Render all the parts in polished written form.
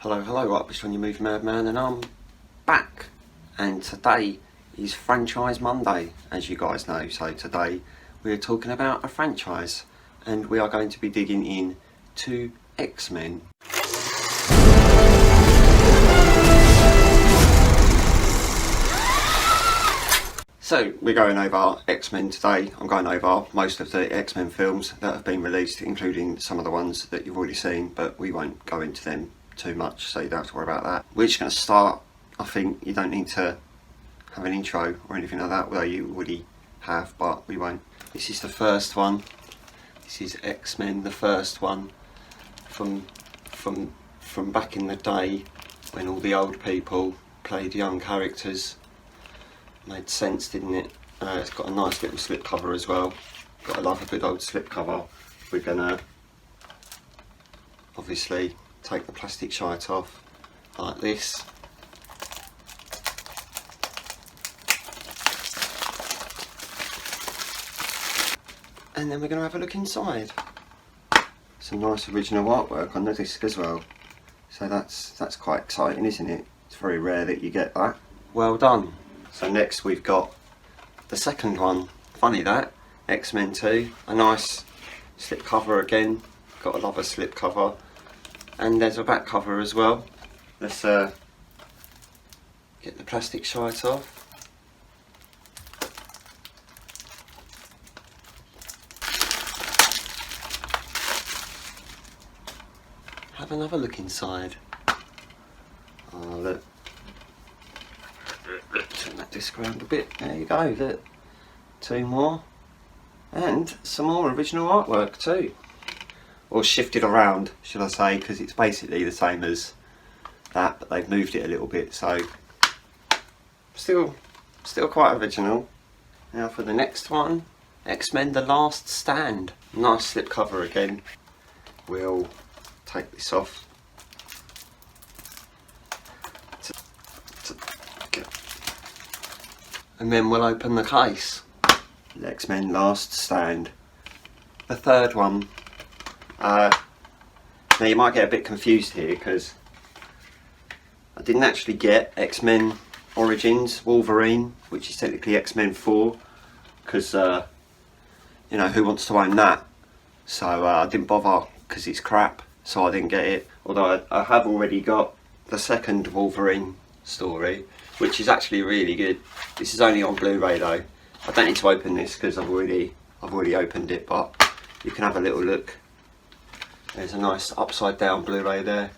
Hello, up on your Movie Madman, and I'm back. And today is Franchise Monday, as you guys know. So today we're talking about a franchise, and we are going to be digging in to X-Men. So we're going over X-Men today. I'm going over most of the X-Men films that have been released, including some of the ones that you've already seen, but we won't go into them too much, so you don't have to worry about that. We're just going to start. I think you don't need to have an intro or anything like that, although you already have, but we won't. This is the first one. This is X-Men, the first one from back in the day when all the old people played young characters. Made sense, didn't it? It's got a nice little slip cover as well. Gotta love a good old slip cover. We're gonna obviously take the plastic shite off like this. And then we're going to have a look inside. Some nice original artwork on the disc as well. So that's quite exciting, isn't it? It's very rare that you get that. Well done. So next we've got the second one. Funny that. X-Men 2. A nice slip cover again. Gotta love a slip cover. And there's a back cover as well. Let's get the plastic shite off. Have another look inside. Oh look. Turn that disc around a bit. There you go. Look. Two more. And some more original artwork too. Or shifted around, should I say, because it's basically the same as that, but they've moved it a little bit, so still quite original. Now for the next one, X-Men The Last Stand. Nice slip cover again. We'll take this off. And then we'll open the case. X-Men Last Stand. The third one. Now you might get a bit confused here because I didn't actually get X-Men Origins Wolverine, which is technically X-Men 4, because you know, who wants to own that? So I didn't bother because it's crap, so I didn't get it. Although I have already got the second Wolverine story, which is actually really good. This is only on Blu-ray though. I don't need to open this because I've already opened it, but you can have a little look. There's a nice upside down Blu-ray there.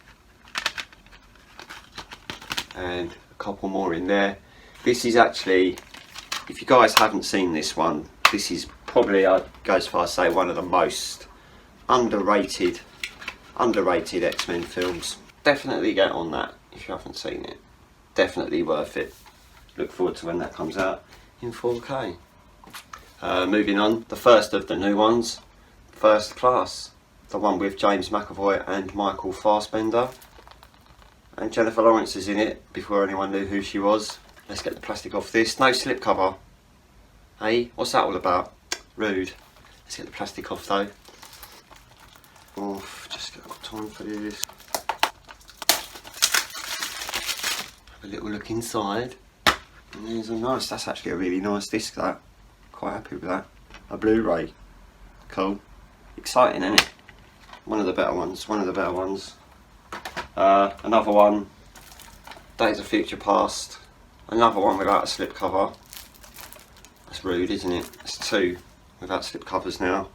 And a couple more in there. This is actually, if you guys haven't seen this one, this is probably, I'd go as far as say, one of the most underrated X-Men films. Definitely get on that if you haven't seen it. Definitely worth it. Look forward to when that comes out in 4K. Moving on, the first of the new ones, First Class. The one with James McAvoy and Michael Fassbender. And Jennifer Lawrence is in it, before anyone knew who she was. Let's get the plastic off this. No slip cover. Hey, what's that all about? Rude. Let's get the plastic off though. Off, just get time for this. Have a little look inside. And there's a nice, that's actually a really nice disc that. Quite happy with that. A Blu-ray. Cool. Exciting, isn't it? One of the better ones. Another one, Days of Future Past. Another one without a slip cover. That's rude, isn't it? It's two without slip covers now.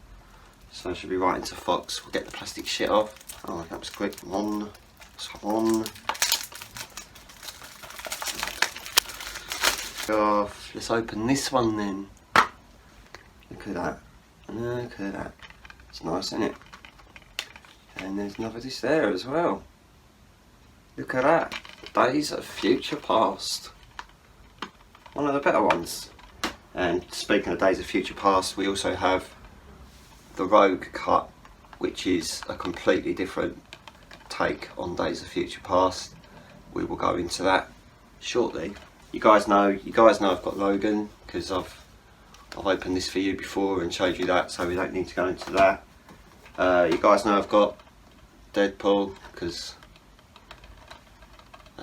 So I should be right into Fox. We'll get the plastic shit off. Oh, that was quick. One. Off. Let's open this one then. Look at that. Look at that. It's nice, isn't it? And there's another disc there as well. Look at that. Days of Future Past. One of the better ones. And speaking of Days of Future Past, we also have the Rogue cut, which is a completely different take on Days of Future Past. We will go into that shortly. You guys know I've got Logan because I've opened this for you before and showed you that, so we don't need to go into that. You guys know I've got Deadpool because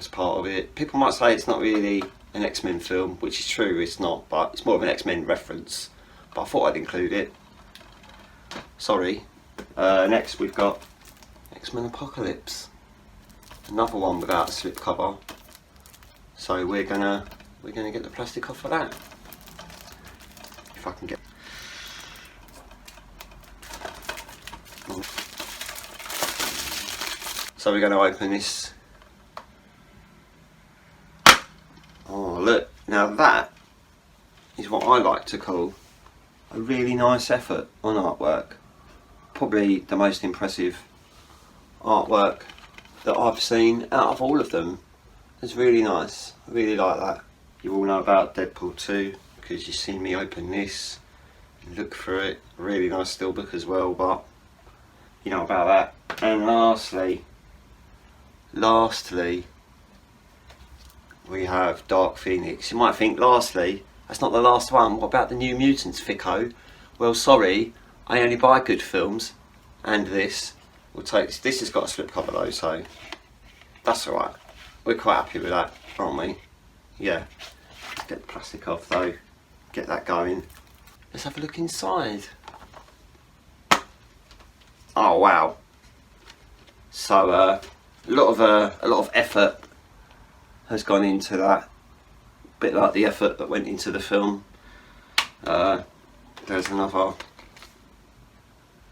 as part of it. People might say it's not really an X-Men film, which is true, it's not, but it's more of an X-Men reference. But I thought I'd include it. Sorry. Next we've got X-Men Apocalypse. Another one without a slip cover. So we're gonna get the plastic off of that. If I can get. So we're going to open this. Oh look, now that is what I like to call a really nice effort on artwork. Probably the most impressive artwork that I've seen out of all of them. It's really nice, I really like that. You all know about Deadpool 2 because you've seen me open this and look through it. Really nice steelbook as well, but you know about that. And lastly, we have Dark Phoenix. You might think, lastly, that's not the last one. What about the New Mutants, Fico? Well, sorry, I only buy good films, and this will take. This has got a slipcover though, so that's all right. We're quite happy with that, aren't we? Yeah. Let's get the plastic off though. Get that going. Let's have a look inside. Oh wow. So a lot of effort has gone into that. A bit like the effort that went into the film. There's another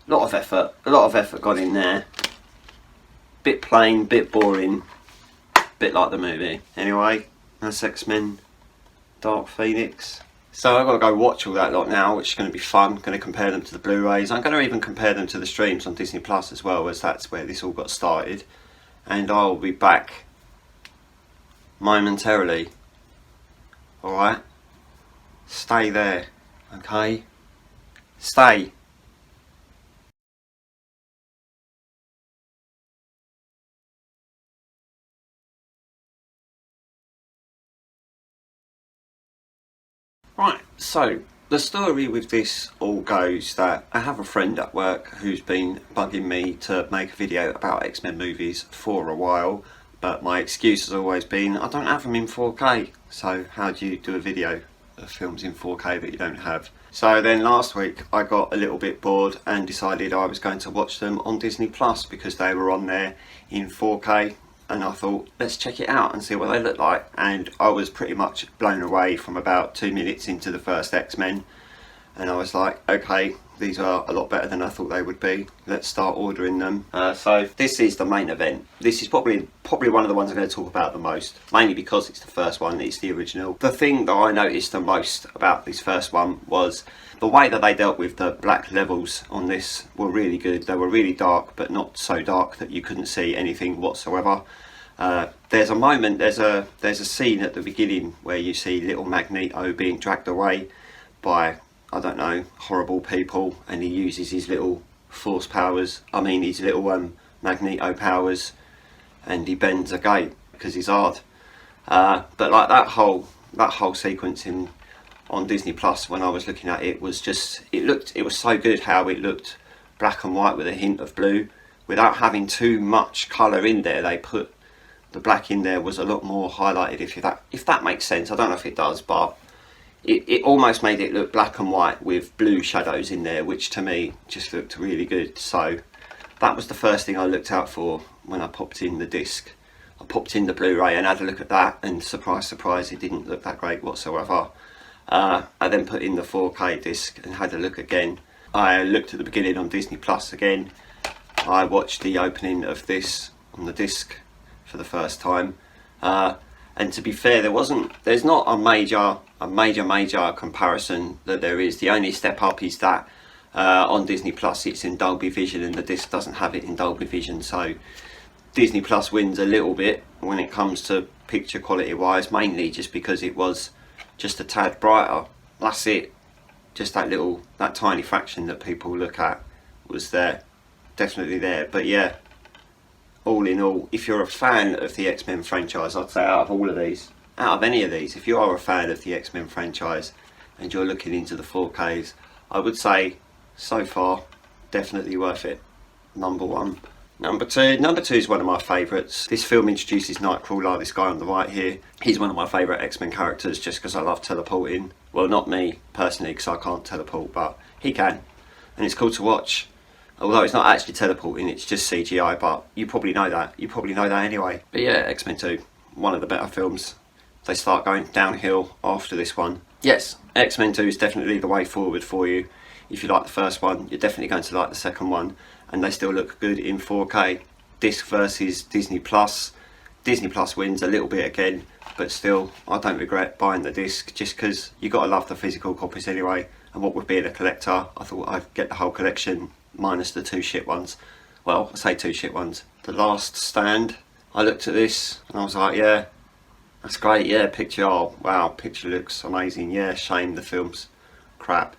a lot of effort gone in there. Bit plain, bit boring, bit like the movie. Anyway, that's X-Men Dark Phoenix. So I've got to go watch all that lot now, which is going to be fun. I'm going to compare them to the Blu-rays. I'm going to even compare them to the streams on Disney Plus as well, as that's where this all got started. And I'll be back momentarily. Alright? Stay there. Okay? Stay. Right, so the story with this all goes that I have a friend at work who's been bugging me to make a video about X-Men movies for a while, but my excuse has always been I don't have them in 4K. So how do you do a video of films in 4K that you don't have? So then last week I got a little bit bored and decided I was going to watch them on Disney Plus because they were on there in 4K. And I thought, let's check it out and see what they look like. And I was pretty much blown away from about 2 minutes into the first X-Men. And I was like, okay, these are a lot better than I thought they would be. Let's start ordering them. So this is the main event. This is probably one of the ones I'm going to talk about the most. Mainly because it's the first one, it's the original. The thing that I noticed the most about this first one was the way that they dealt with the black levels on this were really good. They were really dark, but not so dark that you couldn't see anything whatsoever. There's a moment, there's a scene at the beginning where you see little Magneto being dragged away by, I don't know, horrible people, and he uses his little force powers, his little Magneto powers, and he bends a gate because he's hard. But like that whole sequence on Disney Plus when I was looking at it was just, it was so good how it looked black and white with a hint of blue without having too much colour in there. They put the black in there was a lot more highlighted, if that makes sense. I don't know if it does, but it almost made it look black and white with blue shadows in there, which to me just looked really good. So that was the first thing I looked out for when I popped in the disc. I popped in the Blu-ray and had a look at that, and surprise, surprise, it didn't look that great whatsoever. I then put in the 4K disc and had a look again. I looked at the beginning on Disney Plus again. I watched the opening of this on the disc for the first time, and to be fair, there's not a major comparison that there is. The only step up is that on Disney Plus it's in Dolby Vision and the disc doesn't have it in Dolby Vision, so Disney Plus wins a little bit when it comes to picture quality wise, mainly just because it was just a tad brighter. That's it. Just that tiny fraction that people look at was there, definitely there. But yeah, all in all, if you're a fan of the X-Men franchise, I'd say out of any of these, if you are a fan of the X-Men franchise and you're looking into the 4Ks, I would say so far definitely worth it. Number one. Number two is one of my favourites. This film introduces Nightcrawler, this guy on the right here. He's one of my favourite X-Men characters just because I love teleporting. Well, not me personally because I can't teleport, but he can. And it's cool to watch. Although it's not actually teleporting, it's just CGI, but you probably know that. You probably know that anyway. But yeah, X-Men 2, one of the better films. They start going downhill after this one. Yes, X-Men 2 is definitely the way forward for you. If you like the first one, you're definitely going to like the second one. And they still look good in 4K. Disc versus Disney Plus. Disney Plus wins a little bit again, but still, I don't regret buying the disc just because you got to love the physical copies anyway. And what with being a collector, I thought I'd get the whole collection minus the 2 shit ones. Well, I say 2 shit ones. The Last Stand. I looked at this and I was like, yeah, that's great. Yeah, picture. Oh wow, picture looks amazing. Yeah, shame the film's crap.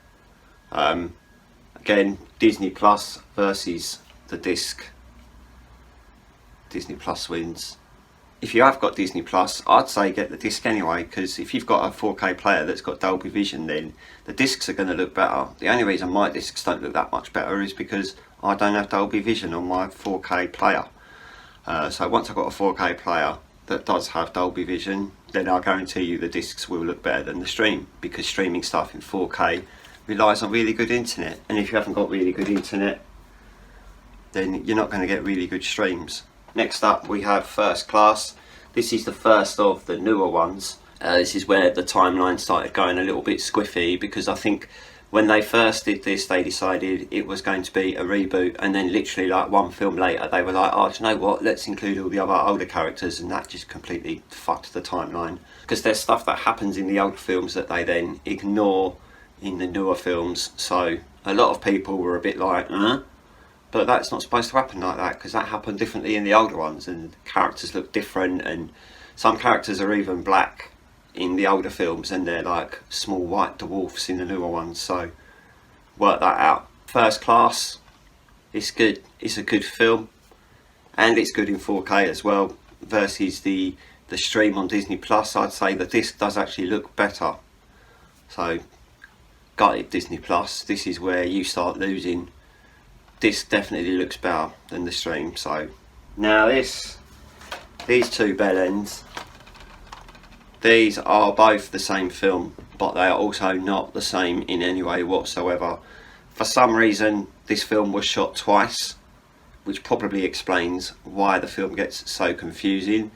Again, Disney Plus versus the disc. Disney Plus wins. If you have got Disney Plus, I'd say get the disc anyway, because if you've got a 4K player that's got Dolby Vision, then the discs are going to look better. The only reason my discs don't look that much better is because I don't have Dolby Vision on my 4K player. So once I've got a 4K player that does have Dolby Vision, then I guarantee you the discs will look better than the stream, because streaming stuff in 4K relies on really good internet, and if you haven't got really good internet, then you're not going to get really good streams. Next up we have First Class. This is the first of the newer ones. This is where the timeline started going a little bit squiffy, because I think when they first did this they decided it was going to be a reboot, and then literally like one film later they were like, oh, do you know what, let's include all the other older characters, and that just completely fucked the timeline, because there's stuff that happens in the older films that they then ignore in the newer films. So a lot of people were a bit like, but that's not supposed to happen like that, because that happened differently in the older ones, and characters look different, and some characters are even black in the older films and they're like small white dwarfs in the newer ones. So work that out. First Class, it's good. It's a good film, and it's good in 4K as well. Versus the stream on Disney Plus, I'd say the disc does actually look better. So got it, Disney Plus. This is where you start losing. Disc definitely looks better than the stream. So now these two bell ends, these are both the same film, but they are also not the same in any way whatsoever. For some reason this film was shot twice, which probably explains why the film gets so confusing.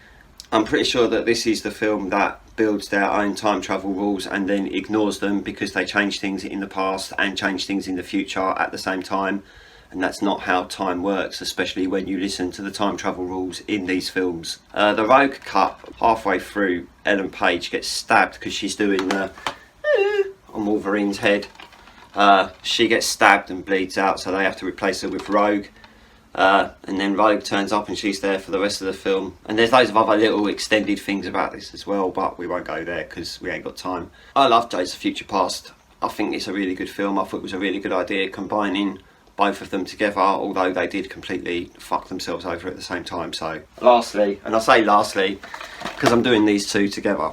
I'm pretty sure that this is the film that builds their own time travel rules and then ignores them because they change things in the past and change things in the future at the same time. And that's not how time works, especially when you listen to the time travel rules in these films. The Rogue cut, halfway through, Ellen Page gets stabbed because she's doing the on Wolverine's head. She gets stabbed and bleeds out, so they have to replace her with Rogue. And then Rogue turns up and she's there for the rest of the film. And there's loads of other little extended things about this as well, but we won't go there because we ain't got time. I love Days of Future Past. I think it's a really good film. I thought it was a really good idea combining both of them together, although they did completely fuck themselves over at the same time. So lastly, and I say lastly because I'm doing these two together,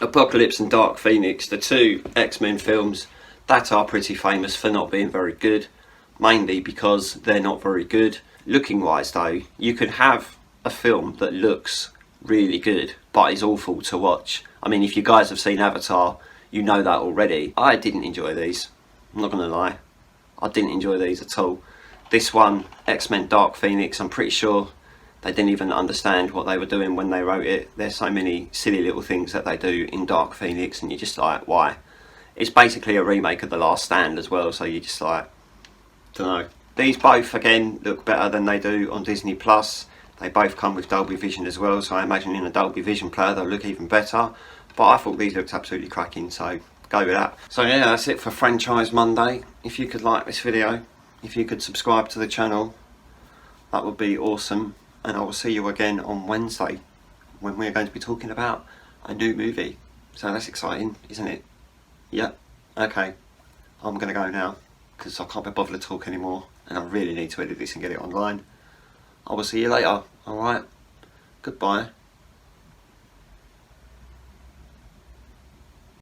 Apocalypse and Dark Phoenix, the two X-Men films that are pretty famous for not being very good, mainly because they're not very good. Looking wise though, you could have a film that looks really good but is awful to watch. I mean, if you guys have seen Avatar, you know that already. I didn't enjoy these, I'm not gonna lie. I didn't enjoy these at all. This one, X-Men Dark Phoenix, I'm pretty sure they didn't even understand what they were doing when they wrote it. There's so many silly little things that they do in Dark Phoenix and you're just like, why? It's basically a remake of The Last Stand as well, so you're just like, dunno. These both, again, look better than they do on Disney Plus. They both come with Dolby Vision as well, so I imagine in a Dolby Vision player they'll look even better. But I thought these looked absolutely cracking, so go with that. So yeah, that's it for Franchise Monday. If you could like this video, if you could subscribe to the channel, that would be awesome. And I will see you again on Wednesday when we're going to be talking about a new movie. So that's exciting, isn't it? Yep. Okay, I'm going to go now because I can't be bothered to talk anymore and I really need to edit this and get it online. I will see you later. Alright, goodbye.